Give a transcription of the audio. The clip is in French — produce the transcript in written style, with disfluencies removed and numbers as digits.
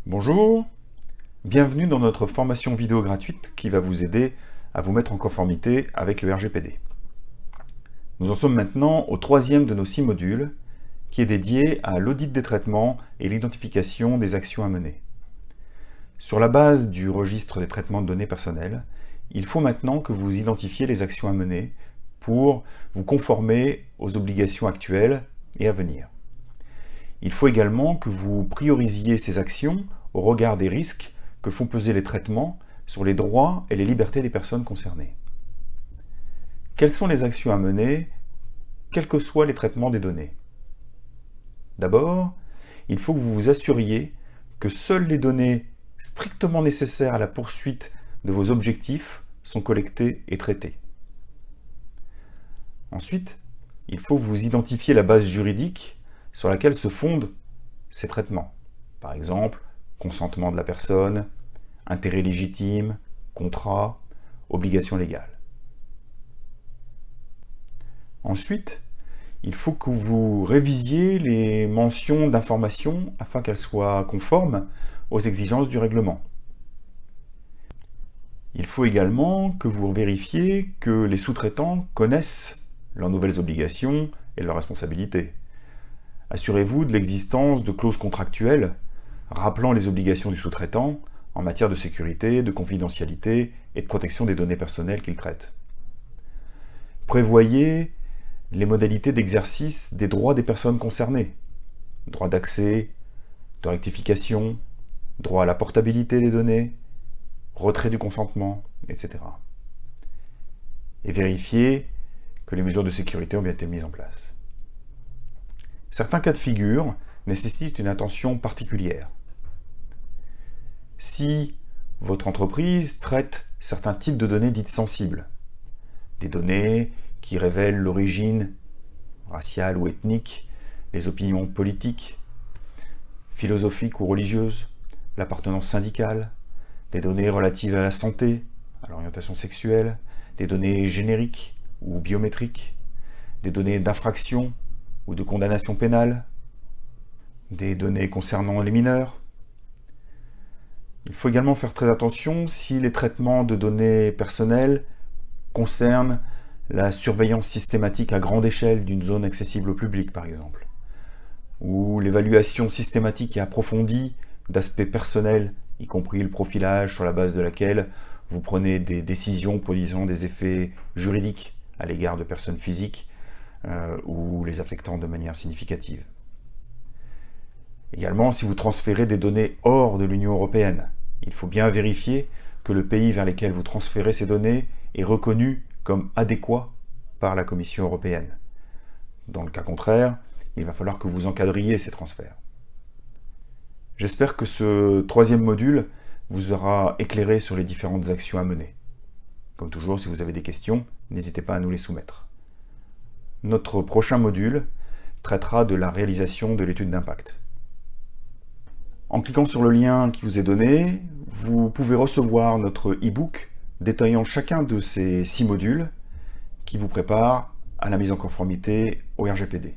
Bonjour, bienvenue dans notre formation vidéo gratuite qui va vous aider à vous mettre en conformité avec le RGPD. Nous en sommes maintenant au troisième de nos 6 modules qui est dédié à l'audit des traitements et l'identification des actions à mener. Sur la base du registre des traitements de données personnelles, il faut maintenant que vous identifiez les actions à mener pour vous conformer aux obligations actuelles et à venir. Il faut également que vous priorisiez ces actions au regard des risques que font peser les traitements sur les droits et les libertés des personnes concernées. Quelles sont les actions à mener, quels que soient les traitements des données? D'abord, il faut que vous vous assuriez que seules les données strictement nécessaires à la poursuite de vos objectifs sont collectées et traitées. Ensuite, il faut que vous identifiez la base juridique sur laquelle se fondent ces traitements. Par exemple, consentement de la personne, intérêt légitime, contrat, obligation légale. Ensuite, il faut que vous révisiez les mentions d'information afin qu'elles soient conformes aux exigences du règlement. Il faut également que vous vérifiez que les sous-traitants connaissent leurs nouvelles obligations et leurs responsabilités. Assurez-vous de l'existence de clauses contractuelles rappelant les obligations du sous-traitant en matière de sécurité, de confidentialité et de protection des données personnelles qu'il traite. Prévoyez les modalités d'exercice des droits des personnes concernées. Droit d'accès, de rectification, droit à la portabilité des données, retrait du consentement, etc. Et vérifiez que les mesures de sécurité ont bien été mises en place. Certains cas de figure nécessitent une attention particulière. Si votre entreprise traite certains types de données dites sensibles, des données qui révèlent l'origine raciale ou ethnique, les opinions politiques, philosophiques ou religieuses, l'appartenance syndicale, des données relatives à la santé, à l'orientation sexuelle, des données génériques ou biométriques, des données d'infraction ou de condamnation pénale, des données concernant les mineurs. Il faut également faire très attention si les traitements de données personnelles concernent la surveillance systématique à grande échelle d'une zone accessible au public, par exemple, ou l'évaluation systématique et approfondie d'aspects personnels, y compris le profilage sur la base de laquelle vous prenez des décisions produisant des effets juridiques à l'égard de personnes physiques ou les affectant de manière significative. Également, si vous transférez des données hors de l'Union européenne, il faut bien vérifier que le pays vers lequel vous transférez ces données est reconnu comme adéquat par la Commission européenne. Dans le cas contraire, il va falloir que vous encadriez ces transferts. J'espère que ce troisième module vous aura éclairé sur les différentes actions à mener. Comme toujours, si vous avez des questions, n'hésitez pas à nous les soumettre. Notre prochain module traitera de la réalisation de l'étude d'impact. En cliquant sur le lien qui vous est donné, vous pouvez recevoir notre e-book détaillant chacun de ces 6 modules qui vous prépare à la mise en conformité au RGPD.